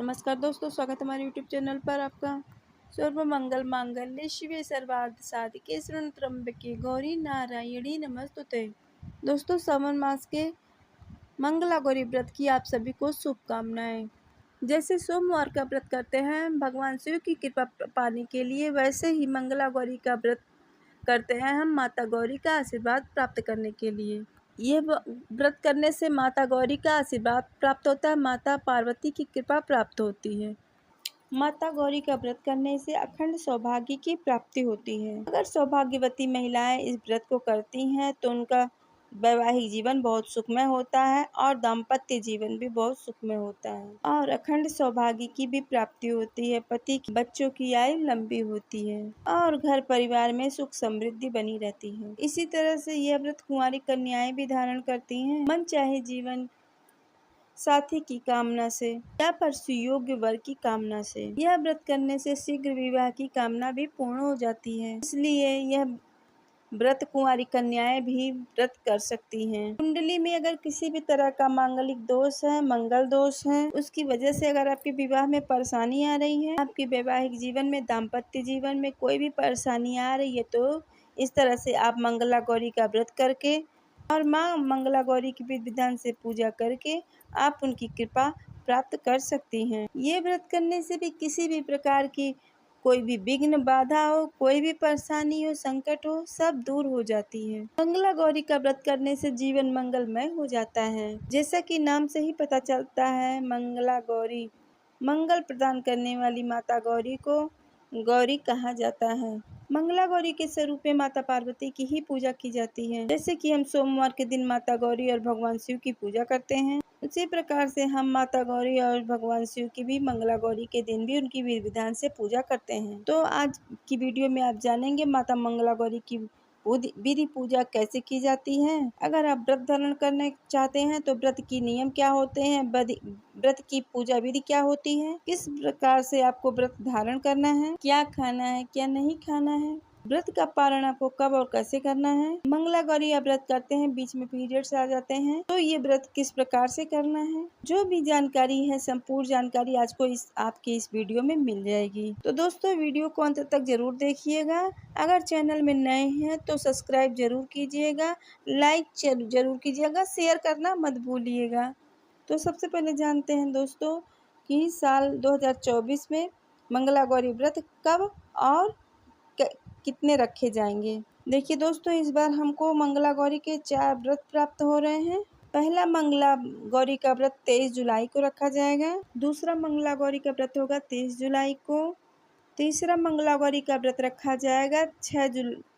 नमस्कार दोस्तों, स्वागत है हमारे यूट्यूब चैनल पर आपका। सर्व मंगल मांगल्ये शिवे सर्वार्थ साधिके शरण्य त्र्यंबके गौरी नारायणी नमस्तुते। दोस्तों, सावन मास के मंगला गौरी व्रत की आप सभी को शुभकामनाएं। जैसे सोमवार का व्रत करते हैं भगवान शिव की कृपा पाने के लिए, वैसे ही मंगला गौरी का व्रत करते हैं हम माता गौरी का आशीर्वाद प्राप्त करने के लिए। ये व्रत करने से माता गौरी का आशीर्वाद प्राप्त होता है, माता पार्वती की कृपा प्राप्त होती है। माता गौरी का व्रत करने से अखंड सौभाग्य की प्राप्ति होती है। अगर सौभाग्यवती महिलाएं इस व्रत को करती हैं तो उनका वैवाहिक जीवन बहुत सुखमय होता है और दाम्पत्य जीवन भी बहुत सुखमय होता है और अखंड सौभाग्य की भी प्राप्ति होती है। पति की बच्चों की आयु लंबी होती है और घर परिवार में सुख समृद्धि बनी रहती है। इसी तरह से यह व्रत कुंवारी कन्याएं भी धारण करती हैं। मन चाहे जीवन साथी की कामना से या पर सुयोग्य वर की कामना से। यह व्रत करने से शीघ्र विवाह की कामना भी पूर्ण हो जाती है, इसलिए यह व्रत कुंवारी कन्याएं भी व्रत कर सकती हैं। कुंडली में अगर किसी भी तरह का मांगलिक दोष है, मंगल दोष है, उसकी वजह से अगर आपके विवाह में परेशानी आ रही है, आपके वैवाहिक जीवन में, दाम्पत्य जीवन में कोई भी परेशानी आ रही है, तो इस तरह से आप मंगला गौरी का व्रत करके और माँ मंगला गौरी की विधि विधान से पूजा करके आप उनकी कृपा प्राप्त कर सकती हैं। ये व्रत करने से भी किसी भी प्रकार की कोई भी विघ्न बाधा हो, कोई भी परेशानी हो, संकट हो, सब दूर हो जाती है। मंगला गौरी का व्रत करने से जीवन मंगलमय हो जाता है। जैसा कि नाम से ही पता चलता है, मंगला गौरी, मंगल प्रदान करने वाली माता गौरी को गौरी कहा जाता है। मंगला गौरी के स्वरूप में माता पार्वती की ही पूजा की जाती है। जैसे कि हम सोमवार के दिन माता गौरी और भगवान शिव की पूजा करते हैं, उसी प्रकार से हम माता गौरी और भगवान शिव की भी मंगला गौरी के दिन भी उनकी विधि विधान से पूजा करते हैं। तो आज की वीडियो में आप जानेंगे माता मंगला गौरी की विधि पूजा कैसे की जाती है। अगर आप व्रत धारण करने चाहते हैं तो व्रत की नियम क्या होते हैं, व्रत की पूजा विधि क्या होती है, किस प्रकार से आपको व्रत धारण करना है, क्या खाना है, क्या नहीं खाना है, व्रत का पालन आपको कब और कैसे करना है। मंगला गौरी आप व्रत करते हैं, बीच में पीरियड्स आ जाते हैं, तो ये व्रत किस प्रकार से करना है, जो भी जानकारी है, संपूर्ण जानकारी आज को आपकी इस वीडियो में मिल जाएगी। तो दोस्तों, वीडियो को अंत तक जरूर देखिएगा। अगर चैनल में नए हैं तो सब्सक्राइब जरूर कीजिएगा, लाइक जरूर कीजिएगा, शेयर करना मत भूलिएगा। तो सबसे पहले जानते हैं दोस्तों कि साल 2024 में मंगला गौरी व्रत कब और कितने रखे जाएंगे। देखिए दोस्तों, इस बार हमको मंगला गौरी के 4 व्रत प्राप्त हो रहे हैं। पहला मंगला गौरी का व्रत 23 जुलाई को रखा जाएगा। दूसरा मंगला गौरी का व्रत होगा 23 जुलाई को। तीसरा मंगला गौरी का व्रत रखा जाएगा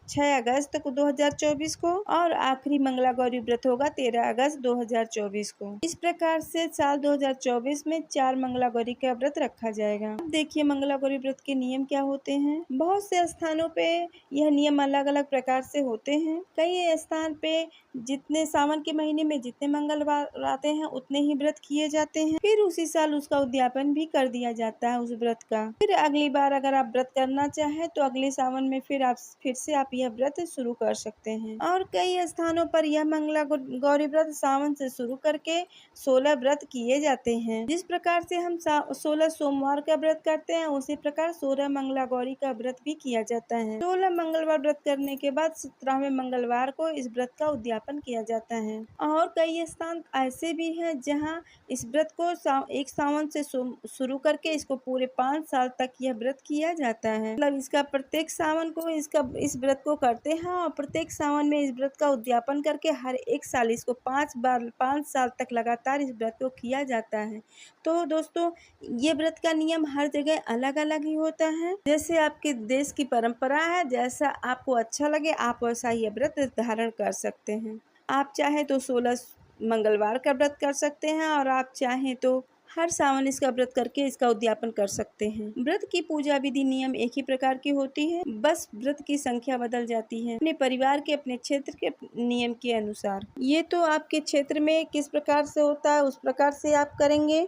6 अगस्त को 2024 को और आखिरी मंगला गौरी व्रत होगा 13 अगस्त 2024 को। इस प्रकार से साल 2024 में 4 मंगला गौरी का व्रत रखा जाएगा। अब देखिए मंगला गौरी व्रत के नियम क्या होते हैं। बहुत से स्थानों पे यह नियम अलग अलग प्रकार से होते हैं। कई स्थान पे जितने सावन के महीने में जितने मंगलवार आते हैं उतने ही व्रत किए जाते हैं, फिर उसी साल उसका उद्यापन भी कर दिया जाता है उस व्रत का। फिर अगली बार अगर आप व्रत करना चाहें तो अगले सावन में फिर से आप यह व्रत शुरू कर सकते हैं। और कई स्थानों पर यह मंगला गौरी व्रत सावन से शुरू करके 16 व्रत किए जाते हैं। जिस प्रकार से हम 16 सोमवार का व्रत करते हैं, उसी प्रकार 16 मंगला गौरी का व्रत भी किया जाता है। 16 मंगलवार व्रत करने के बाद 17वें मंगलवार को इस व्रत का उद्यापन किया जाता है। और कई स्थान ऐसे भी हैं जहां इस व्रत को एक सावन से शुरू करके इसको पूरे 5 साल तक यह व्रत किया जाता है। मतलब इसका प्रत्येक सावन को इस व्रत को करते हैं और प्रत्येक सावन में इस व्रत का उद्यापन करके हर एक साल इसको 5 साल तक लगातार इस व्रत को किया जाता है। तो दोस्तों, ये व्रत का नियम हर जगह अलग अलग ही होता है। जैसे आपके देश की परंपरा है, जैसा आपको अच्छा लगे आप वैसा ये व्रत धारण कर सकते हैं। आप चाहे तो 16 मंगलवार का व्रत कर सकते हैं और आप चाहें तो हर सावन इसका व्रत करके इसका उद्यापन कर सकते हैं। व्रत की पूजा विधि नियम एक ही प्रकार की होती है, बस व्रत की संख्या बदल जाती है अपने परिवार के, अपने क्षेत्र के नियम के अनुसार। ये तो आपके क्षेत्र में किस प्रकार से होता है उस प्रकार से आप करेंगे।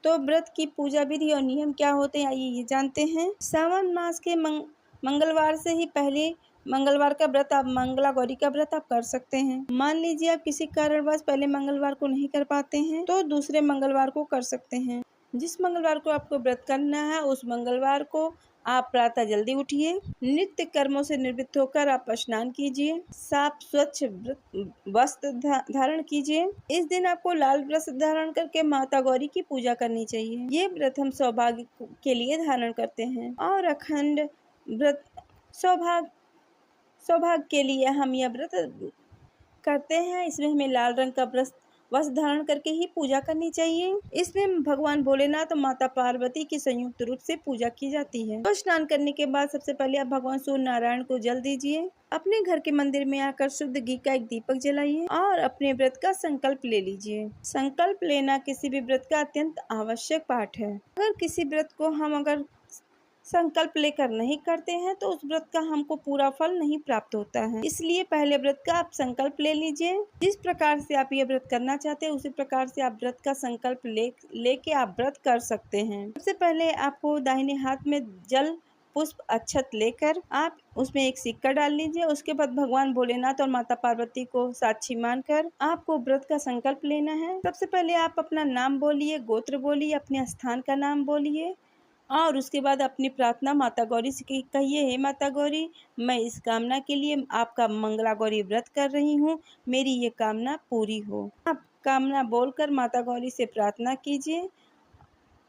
तो व्रत की पूजा विधि और नियम क्या होते हैं आइए ये जानते हैं। सावन मास के मंगलवार से ही पहले मंगलवार का व्रत आप मंगला गौरी का व्रत आप कर सकते हैं। मान लीजिए आप किसी कारणवश पहले मंगलवार को नहीं कर पाते हैं तो दूसरे मंगलवार को कर सकते हैं। जिस मंगलवार को आपको व्रत करना है उस मंगलवार को आप प्रातः जल्दी उठिए, नित्य कर्मों से निवृत्त होकर आप स्नान कीजिए, साफ स्वच्छ वस्त्र धारण कीजिए। इस दिन आपको लाल वस्त्र धारण करके माता गौरी की पूजा करनी चाहिए। ये व्रत हम सौभाग्य के लिए धारण करते हैं और अखंड व्रत सौभाग्य के लिए हम यह व्रत करते हैं। इसमें हमें लाल रंग का वस्त्र धारण करके ही पूजा करनी चाहिए। इसमें भगवान भोलेनाथ और माता पार्वती की संयुक्त रूप से पूजा की जाती है। तो स्नान करने के बाद सबसे पहले आप भगवान सूर्य नारायण को जल दीजिए। अपने घर के मंदिर में आकर शुद्ध घी का एक दीपक जलाइए और अपने व्रत का संकल्प ले लीजिए। संकल्प लेना किसी भी व्रत का अत्यंत आवश्यक पाठ है। अगर किसी व्रत को हम संकल्प लेकर नहीं करते हैं तो उस व्रत का हमको पूरा फल नहीं प्राप्त होता है। इसलिए पहले व्रत का आप संकल्प ले लीजिए। जिस प्रकार से आप ये व्रत करना चाहते हैं उसी प्रकार से आप व्रत का संकल्प लेके आप व्रत कर सकते हैं। सबसे पहले आपको दाहिने हाथ में जल पुष्प अक्षत लेकर आप उसमें एक सिक्का डाल लीजिए। उसके बाद भगवान भोलेनाथ और माता पार्वती को साक्षी मानकर आपको व्रत का संकल्प लेना है। सबसे पहले आप अपना नाम बोलिए, गोत्र बोलिए, अपने स्थान का नाम बोलिए और उसके बाद अपनी प्रार्थना माता गौरी से कहिए, हे माता गौरी, मैं इस कामना के लिए आपका मंगला गौरी व्रत कर रही हूँ, मेरी ये कामना पूरी हो। आप कामना बोलकर माता गौरी से प्रार्थना कीजिए।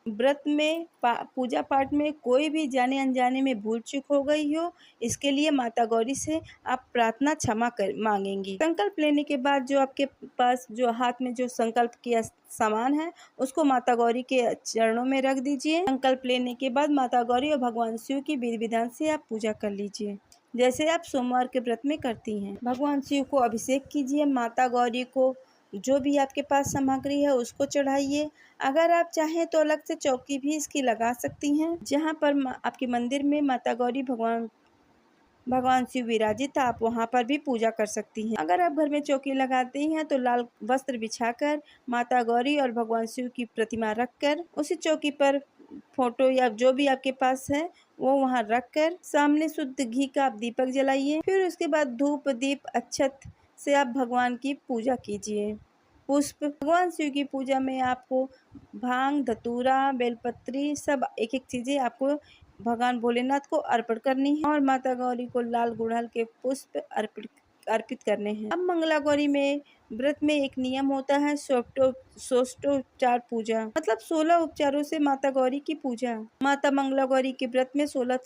व्रत में पूजा पाठ में कोई भी जाने अनजाने में भूल चूक हो गई हो, इसके लिए माता गौरी से आप प्रार्थना क्षमा कर मांगेंगी। संकल्प लेने के बाद जो आपके पास जो हाथ में जो संकल्प किया सामान है उसको माता गौरी के चरणों में रख दीजिए। संकल्प लेने के बाद माता गौरी और भगवान शिव की विधि विधान से आप पूजा कर लीजिए, जैसे आप सोमवार के व्रत में करती हैं। भगवान शिव को अभिषेक कीजिए। माता गौरी को जो भी आपके पास सामग्री है उसको चढ़ाइए। अगर आप चाहें तो अलग से चौकी भी इसकी लगा सकती हैं। जहाँ पर आपके मंदिर में माता गौरी भगवान शिव विराजित, आप वहाँ पर भी पूजा कर सकती हैं। अगर आप घर में चौकी लगाती हैं तो लाल वस्त्र बिछाकर माता गौरी और भगवान शिव की प्रतिमा रखकर उसी चौकी पर फोटो या जो भी आपके पास है वो वहाँ रखकर सामने शुद्ध घी का आप दीपक जलाइए। फिर उसके बाद धूप दीप अक्षत से आप भगवान की पूजा कीजिए। पुष्प, भगवान शिव की पूजा में आपको भांग, धतूरा, बेलपत्री सब एक एक चीजें आपको भगवान भोलेनाथ को अर्पण करनी है और माता गौरी को लाल गुड़हल के पुष्प अर्पित करने हैं। अब मंगला गौरी में व्रत में एक नियम होता है षोडशोपचार पूजा, मतलब 16 उपचारों से माता गौरी की पूजा। माता मंगला गौरी के व्रत में 16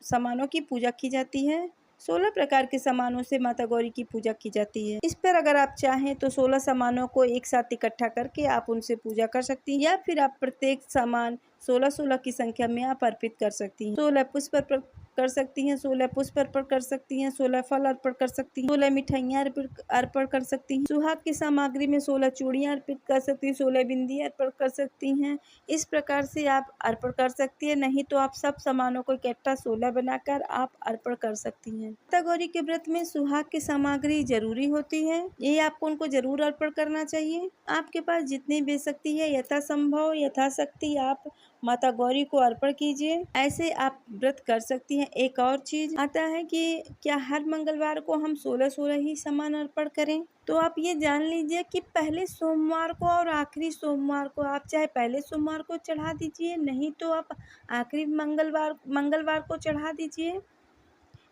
सामानों की पूजा की जाती है। 16 प्रकार के सामानों से माता गौरी की पूजा की जाती है। इस पर अगर आप चाहें तो 16 सामानों को एक साथ इकट्ठा करके आप उनसे पूजा कर सकती हैं या फिर आप प्रत्येक सामान 16 की संख्या में आप अर्पित कर सकती हैं। 16 पुष्प अर्पण कर सकती हैं, 16 पुष्प अर्पण कर सकती हैं, 16 फल अर्पण कर सकती हैं, 16 मिठाइयाँ अर्पण कर सकती हैं। सुहाग की सामग्री में 16 चूड़ियाँ अर्पित कर सकती हैं, 16 बिंदी अर्पण कर सकती हैं। इस प्रकार से आप अर्पण कर सकती हैं। नहीं तो आप सब सामानों को इकट्ठा 16 बनाकर आप अर्पण कर सकती हैं। माता गौरी के व्रत में सुहाग की सामग्री जरूरी होती है, ये आपको उनको जरूर अर्पण करना चाहिए। आपके पास जितनी बेशक्ति है यथासंभव यथाशक्ति आप माता गौरी को अर्पण कीजिए। ऐसे आप व्रत कर सकती हैं। एक और चीज आता है कि क्या हर मंगलवार को हम 16 ही सामान अर्पण करें? तो आप ये जान लीजिए कि पहले सोमवार को और आखिरी सोमवार को आप चाहे पहले सोमवार को चढ़ा दीजिए, नहीं तो आप आखिरी मंगलवार को चढ़ा दीजिए।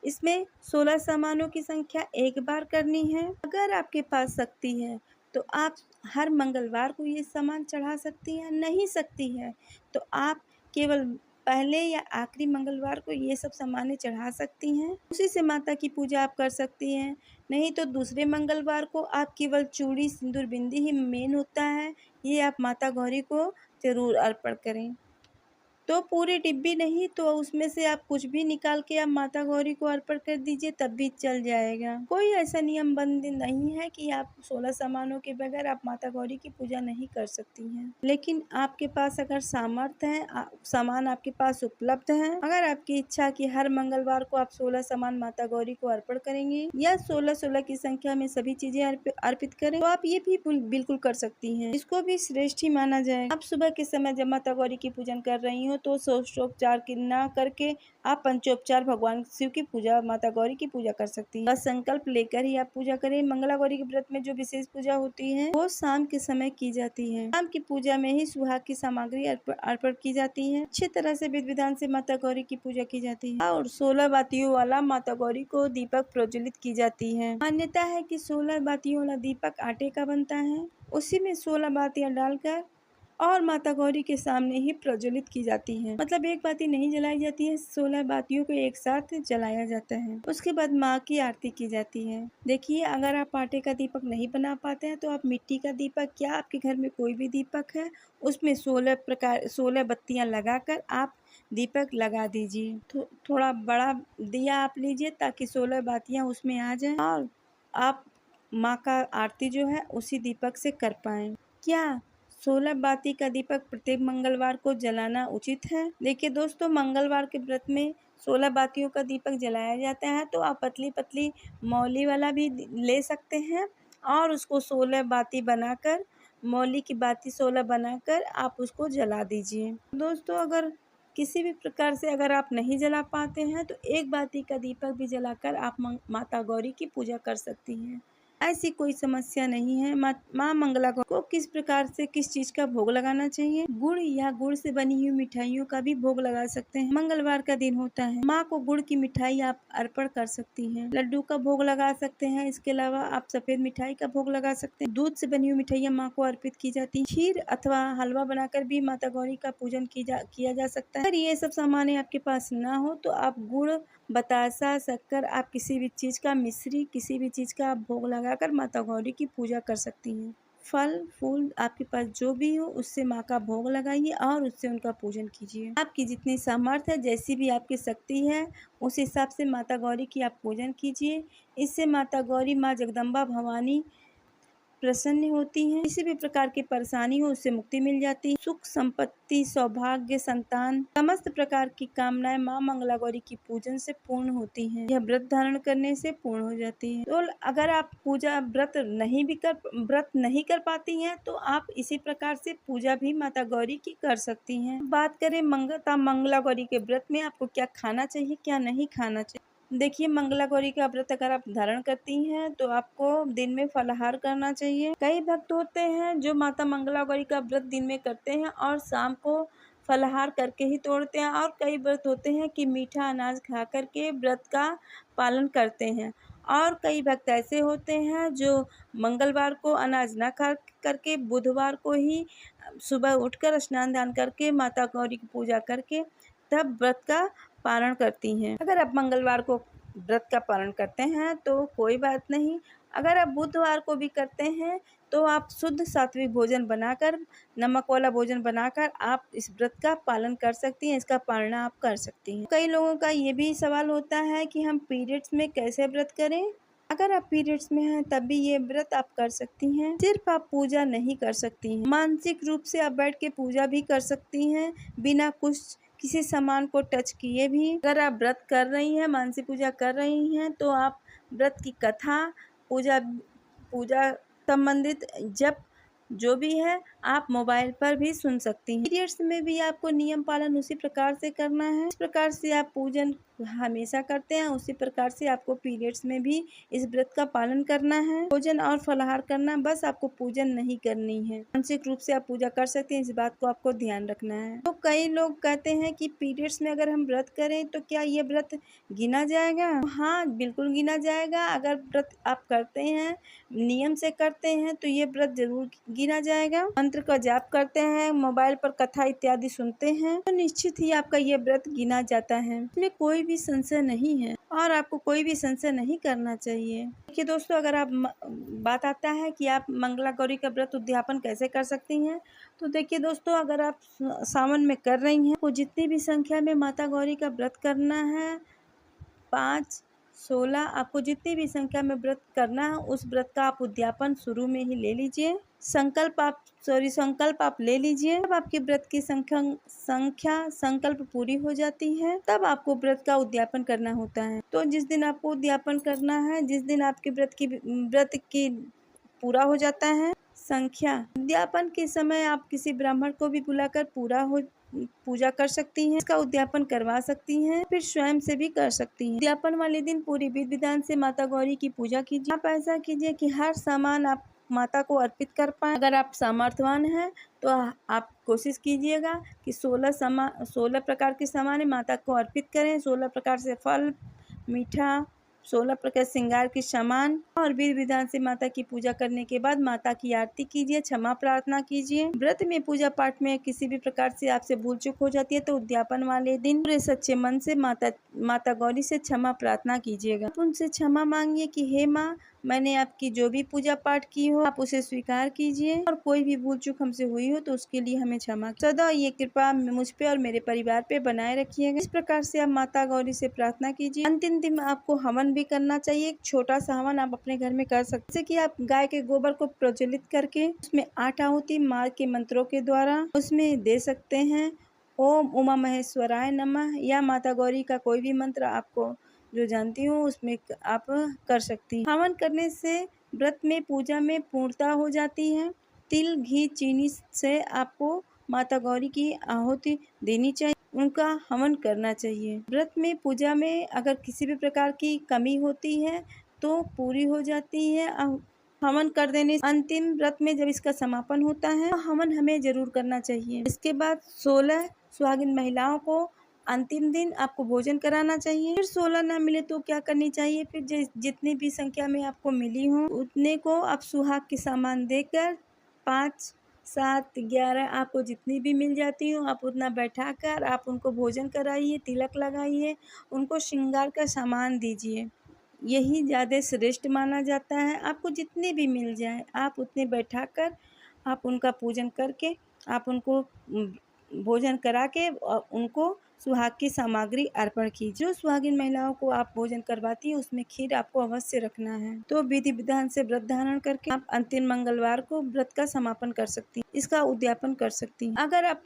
इसमें 16 सामानों की संख्या एक बार करनी है। अगर आपके पास शक्ति है तो आप हर मंगलवार को ये सामान चढ़ा सकती हैं। नहीं सकती है तो आप केवल पहले या आखिरी मंगलवार को ये सब सामानें चढ़ा सकती हैं। उसी से माता की पूजा आप कर सकती हैं। नहीं तो दूसरे मंगलवार को आप केवल चूड़ी सिंदूर बिंदी ही मेन होता है, ये आप माता गौरी को जरूर अर्पण करें। तो पूरी डिब्बी नहीं तो उसमें से आप कुछ भी निकाल के आप माता गौरी को अर्पण कर दीजिए, तब भी चल जाएगा। कोई ऐसा नियम बंद नहीं है कि आप 16 सामानों के बगैर आप माता गौरी की पूजा नहीं कर सकती हैं। लेकिन आपके पास अगर सामर्थ्य है, सामान आपके पास उपलब्ध है, अगर आपकी इच्छा कि हर मंगलवार को आप 16 सामान माता गौरी को अर्पण करेंगे या 16 की संख्या में सभी चीजें अर्पित करें, तो आप ये भी बिल्कुल कर सकती हैं। इसको भी श्रेष्ठ ही माना जाए। आप सुबह के समय जब माता गौरी की पूजन कर रही हो हो तो षोडशोपचार की ना करके आप पंचोपचार भगवान शिव की पूजा, माता गौरी की पूजा कर सकती हैं। बस संकल्प लेकर ही आप पूजा करें। मंगला गौरी के व्रत में जो विशेष पूजा होती है वो शाम के समय की जाती है। शाम की पूजा में ही सुहाग की सामग्री अर्पण की जाती है। अच्छी तरह से विधि विधान से माता गौरी की पूजा की जाती है और 16 बातियों वाला माता गौरी को दीपक प्रज्वलित की जाती है। मान्यता है कि 16 बातियों वाला दीपक आटे का बनता है, उसी में 16 बातियां डालकर और माता गौरी के सामने ही प्रज्वलित की जाती है। मतलब एक बाती नहीं जलाई जाती है, 16 बातियों को एक साथ जलाया जाता है। उसके बाद माँ की आरती की जाती है। देखिए, अगर आप आटे का दीपक नहीं बना पाते हैं तो आप मिट्टी का दीपक या आपके घर में कोई भी दीपक है उसमें 16 बत्तियां लगाकर आप दीपक लगा दीजिए। थोड़ा बड़ा दिया आप लीजिए ताकि 16 बातियां उसमें आ जाएं और आप माँ का आरती जो है उसी दीपक से कर पाएं। क्या 16 बाती का दीपक प्रत्येक मंगलवार को जलाना उचित है? देखिए दोस्तों, मंगलवार के व्रत में 16 बातियों का दीपक जलाया जाता है, तो आप पतली पतली मौली वाला भी ले सकते हैं और उसको 16 बाती बनाकर, मौली की बाती 16 बनाकर आप उसको जला दीजिए। दोस्तों, अगर किसी भी प्रकार से अगर आप नहीं जला पाते हैं तो एक बाती का दीपक भी जलाकर आप माता गौरी की पूजा कर सकती हैं। ऐसी कोई समस्या नहीं है। माँ मंगला को किस प्रकार से किस चीज का भोग लगाना चाहिए? गुड़ या गुड़ से बनी हुई मिठाइयों का भी भोग लगा सकते हैं। मंगलवार का दिन होता है, माँ को गुड़ की मिठाई आप अर्पण कर सकती हैं। लड्डू का भोग लगा सकते हैं। इसके अलावा आप सफेद मिठाई का भोग लगा सकते हैं। दूध से बनी हुई मिठाइयाँ माँ को अर्पित की जाती है। खीर अथवा हलवा बनाकर भी माता गौरी का पूजन किया जा सकता है। अगर ये सब सामान आपके पास ना हो तो आप गुड़, बतासा, शक्कर, आप किसी भी चीज का, मिश्री, किसी भी चीज का आप भोग लगाकर माता गौरी की पूजा कर सकती हैं। फल फूल आपके पास जो भी हो उससे माँ का भोग लगाइए और उससे उनका पूजन कीजिए। आपकी जितनी सामर्थ्य है, जैसी भी आपकी शक्ति है, उस हिसाब से माता गौरी की आप पूजन कीजिए। इससे माता गौरी, माँ जगदम्बा भवानी प्रसन्न होती हैं। किसी भी प्रकार की परेशानी हो उससे मुक्ति मिल जाती है। सुख, संपत्ति, सौभाग्य, संतान, समस्त प्रकार की कामनाएं माँ मंगला गौरी की पूजन से पूर्ण होती हैं। यह व्रत धारण करने से पूर्ण हो जाती है। तो अगर आप व्रत नहीं कर पाती हैं तो आप इसी प्रकार से पूजा भी माता गौरी की कर सकती हैं। बात करें मंगला गौरी के व्रत में आपको क्या खाना चाहिए, क्या नहीं खाना चाहिए। देखिए, मंगला गौरी का व्रत अगर आप धारण करती हैं तो आपको दिन में फलाहार करना चाहिए। कई भक्त होते हैं जो माता मंगला गौरी का व्रत दिन में करते हैं और शाम को फलाहार करके ही तोड़ते हैं, और कई व्रत होते हैं कि मीठा अनाज खा करके व्रत का पालन करते हैं, और कई भक्त ऐसे होते हैं जो मंगलवार को अनाज ना खा करके बुधवार को ही सुबह उठकर स्नान दान करके माता गौरी की पूजा करके तब व्रत का पारण करती हैं। अगर आप मंगलवार को व्रत का पालन करते हैं तो कोई बात नहीं। अगर आप बुधवार को भी करते हैं तो आप शुद्ध सात्विक भोजन बनाकर, नमक वाला भोजन बनाकर आप इस व्रत का पालन कर सकती हैं, इसका पालन आप कर सकती हैं। कई लोगों का ये भी सवाल होता है कि हम पीरियड्स में कैसे व्रत करें। अगर आप पीरियड्स में हैं तब भी ये व्रत आप कर सकती हैं। सिर्फ आप पूजा नहीं कर सकती हैं, मानसिक रूप से आप बैठ के पूजा भी कर सकती हैं बिना कुछ किसी सामान को टच किए भी। अगर आप व्रत कर रही हैं, मानसिक पूजा कर रही हैं, तो आप व्रत की कथा, पूजा संबंधित जप जो भी है आप मोबाइल पर भी सुन सकती हैं। पीरियड्स में भी आपको नियम पालन उसी प्रकार से करना है। इस प्रकार से आप पूजन हमेशा करते हैं, उसी प्रकार से आपको पीरियड्स में भी इस व्रत का पालन करना है। भोजन और फलाहार करना, बस आपको पूजन नहीं करनी है। मानसिक रूप से आप पूजा कर सकते हैं, इस बात को आपको ध्यान रखना है। तो कई लोग कहते हैं कि पीरियड्स में अगर हम व्रत करें तो क्या ये व्रत गिना जाएगा? हाँ, बिल्कुल गिना जाएगा। अगर व्रत आप करते हैं, नियम से करते हैं, तो ये व्रत जरूर गिना जाएगा। मंत्र का जाप करते हैं, मोबाइल पर कथा इत्यादि सुनते हैं, तो निश्चित ही आपका ये व्रत गिना जाता है। इसमें कोई भी संशय नहीं है और आपको कोई भी संशय नहीं करना चाहिए। देखिए दोस्तों, अगर आप बात आता है कि आप मंगला गौरी का व्रत उद्यापन कैसे कर सकती हैं, तो देखिए दोस्तों, अगर आप सावन में कर रही हैं तो जितनी भी संख्या में माता गौरी का व्रत करना है, 5, 16, आपको जितनी भी संख्या में व्रत करना है उस व्रत का आप उद्यापन शुरू में ही ले लीजिए। संकल्प आप ले लीजिए। जब आपके व्रत की संकल्प पूरी हो जाती है तब आपको व्रत का उद्यापन करना होता है। तो जिस दिन आपको उद्यापन करना है, जिस दिन आपके व्रत की पूरा हो जाता है। संख्या, उद्यापन के समय आप किसी ब्राह्मण को भी बुलाकर पूजा कर सकती हैं, इसका उद्यापन करवा सकती हैं, फिर स्वयं से भी कर सकती हैं। उद्यापन वाले दिन पूरी विधि विधान से माता गौरी की पूजा कीजिए। आप ऐसा कीजिए कि हर सामान आप माता को अर्पित कर पाए। अगर आप सामर्थ्यवान हैं तो आप कोशिश कीजिएगा कि 16 प्रकार के सामान माता को अर्पित करें। 16 प्रकार से फल, मीठा, 16 प्रकार श्रृंगार के सामान और विधि विधान से माता की पूजा करने के बाद माता की आरती कीजिए, क्षमा प्रार्थना कीजिए। व्रत में पूजा पाठ में किसी भी प्रकार से आपसे भूल चूक हो जाती है तो उद्यापन वाले दिन पूरे सच्चे मन से माता गौरी से क्षमा प्रार्थना कीजिएगा। आप उनसे क्षमा मांगिए कि हे माँ, मैंने आपकी जो भी पूजा पाठ की हो आप उसे स्वीकार कीजिए और कोई भी भूल चूक हमसे हुई हो तो उसके लिए हमें क्षमा। सदा ये कृपा मुझ पे और मेरे परिवार पे बनाए रखिएगा। इस प्रकार से आप माता गौरी से प्रार्थना कीजिए। अंतिम दिन आपको हवन भी करना चाहिए। एक छोटा सा हवन आप अपने घर में कर सकते, जैसे कि आप गाय के गोबर को प्रज्वलित करके उसमें 8 आहुति माँ के मंत्रों के द्वारा उसमें दे सकते हैं। ओम उमा महेश्वराय नमः या माता गौरी का कोई भी मंत्र आपको जो जानती हूँ उसमें आप कर सकती हैं। हवन करने से व्रत में पूजा में पूर्णता हो जाती है। तिल, घी, चीनी से आपको माता गौरी की आहुति देनी चाहिए, उनका हवन करना चाहिए। व्रत में पूजा में अगर किसी भी प्रकार की कमी होती है तो पूरी हो जाती है हवन कर देने। अंतिम व्रत में जब इसका समापन होता है तो हवन हमें जरूर करना चाहिए। इसके बाद 16 सुहागिन महिलाओं को अंतिम दिन आपको भोजन कराना चाहिए। फिर 16 ना मिले तो क्या करनी चाहिए, फिर जितनी भी संख्या में आपको मिली हो उतने को आप सुहाग के सामान देकर 5, 7, 11 आपको जितनी भी मिल जाती हो आप उतना बैठाकर आप उनको भोजन कराइए, तिलक लगाइए, उनको श्रृंगार का सामान दीजिए। यही ज़्यादा श्रेष्ठ माना जाता है। आपको जितने भी मिल जाए आप उतने बैठाकर आप उनका पूजन करके आप उनको भोजन करा के उनको सुहाग की सामग्री अर्पण की। जो सुहागिन महिलाओं को आप भोजन करवाती है उसमें खीर आपको अवश्य रखना है। तो विधि विधान से व्रत धारण करके आप अंतिम मंगलवार को व्रत का समापन कर सकती हैं, इसका उद्यापन कर सकती हैं। अगर आप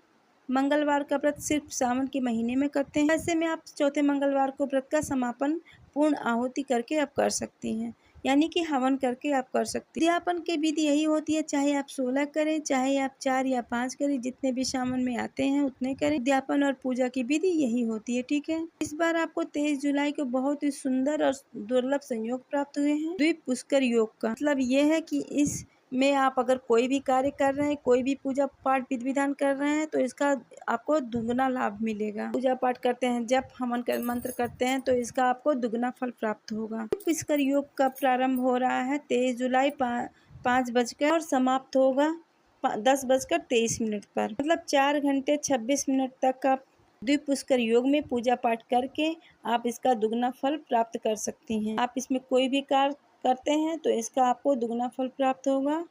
मंगलवार का व्रत सिर्फ सावन के महीने में करते हैं, ऐसे में आप चौथे मंगलवार को व्रत का समापन पूर्ण आहुति करके आप कर सकती हैं, यानी कि हवन करके आप कर सकती हैं। उद्यापन की विधि यही होती है, चाहे आप 16 करें, चाहे आप 4 या 5 करें, जितने भी सावन में आते हैं उतने करें। उद्यापन और पूजा की विधि यही होती है। ठीक है, इस बार आपको 23 जुलाई को बहुत ही सुंदर और दुर्लभ संयोग प्राप्त हुए हैं। द्वीप पुष्कर योग का मतलब ये है कि इस में आप अगर कोई भी कार्य कर रहे हैं, कोई भी पूजा पाठ विधि विधान कर रहे हैं तो इसका आपको दुगना लाभ मिलेगा। पूजा पाठ करते हैं, जब हवन कर मंत्र करते हैं तो इसका आपको दुगना फल प्राप्त होगा। पुष्कर योग का प्रारंभ हो रहा है 23 जुलाई 5 बजकर और समाप्त होगा 10:23 पर, मतलब 4 घंटे 26 मिनट तक आप द्वीप पुष्कर योग में पूजा पाठ करके आप इसका दुगना फल प्राप्त कर सकती हैं। आप इसमें कोई भी कार्य करते हैं तो इसका आपको दुगना फल प्राप्त होगा।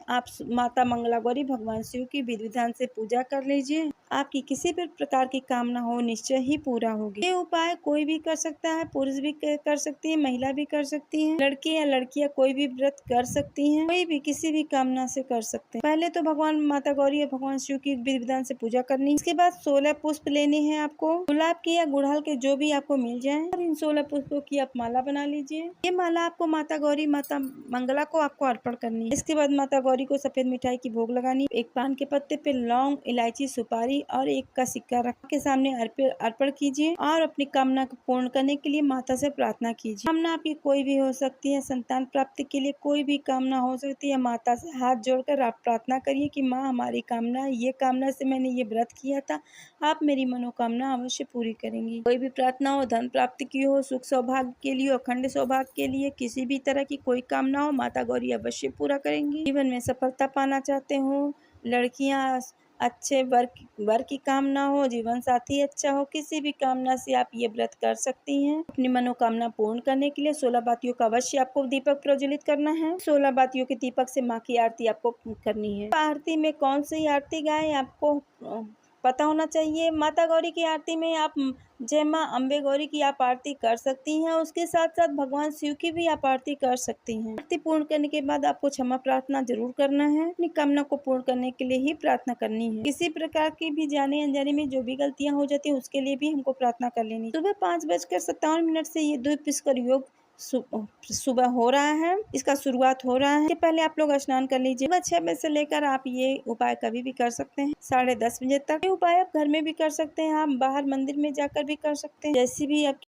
आप माता मंगला गौरी भगवान शिव की विधि विधान से पूजा कर लीजिए। आपकी किसी भी प्रकार की कामना हो निश्चय ही पूरा होगी। ये उपाय कोई भी कर सकता है, पुरुष भी कर सकती है, महिला भी कर सकती है, लड़के या लड़कियां कोई भी व्रत कर सकती हैं, कोई भी किसी भी कामना से कर सकते हैं। पहले तो भगवान माता गौरी या भगवान शिव की विधि विधान से पूजा करनी है। इसके बाद 16 पुष्प लेने हैं आपको, गुलाब के या गुड़हल के जो भी आपको मिल जाए, और इन 16 पुष्पों की आप माला बना लीजिए। ये माला आपको माता गौरी माता मंगला को आपको अर्पण करनी है। इसके बाद माता गौरी को सफेद मिठाई की भोग लगानी। एक पान के पत्ते पे लौंग, इलायची, सुपारी और 1 का सिक्का रख के सामने अर्पण कीजिए और अपनी कामना को पूर्ण करने के लिए माता से प्रार्थना कीजिए। कामना आपकी कोई भी हो सकती है, संतान प्राप्ति के लिए कोई भी कामना हो सकती है। माता से हाथ जोड़कर आप प्रार्थना करिए कि माँ हमारी कामना, ये कामना से मैंने ये व्रत किया था, आप मेरी मनोकामना अवश्य पूरी करेंगी। कोई भी प्रार्थना हो, धन प्राप्ति की हो, सुख सौभाग्य के लिए, अखंड सौभाग्य के लिए, किसी भी तरह की कोई कामना हो, माता गौरी अवश्य पूरा करेंगी। जीवन में सफलता पाना चाहते हो, लड़कियां अच्छे वर की कामना हो, जीवन साथी अच्छा हो, किसी भी कामना से आप ये व्रत कर सकती हैं। अपनी मनोकामना पूर्ण करने के लिए 16 बातियों का अवश्य आपको दीपक प्रज्वलित करना है। 16 बातियों के दीपक से माँ की आरती आपको करनी है। आरती में कौन सी आरती गाएं आपको पता होना चाहिए। माता गौरी की आरती में आप जय माँ अम्बे गौरी की आप आरती कर सकती हैं, उसके साथ साथ भगवान शिव की भी आप आरती कर सकती हैं। आरती पूर्ण करने के बाद आपको क्षमा प्रार्थना जरूर करना है। अपनी कामना को पूर्ण करने के लिए ही प्रार्थना करनी है। किसी प्रकार की भी जाने अनजाने में जो भी गलतियां हो जाती है उसके लिए भी हमको प्रार्थना कर लेनी। सुबह 5:57 से ये द्वीप पुष्कर योग सुबह हो रहा है, इसका शुरुआत हो रहा है। इसके पहले आप लोग स्नान कर लीजिए। 6 बजे से लेकर आप ये उपाय कभी भी कर सकते हैं 10:30 बजे तक। ये उपाय आप घर में भी कर सकते हैं, आप बाहर मंदिर में जाकर भी कर सकते हैं, जैसी भी आपकी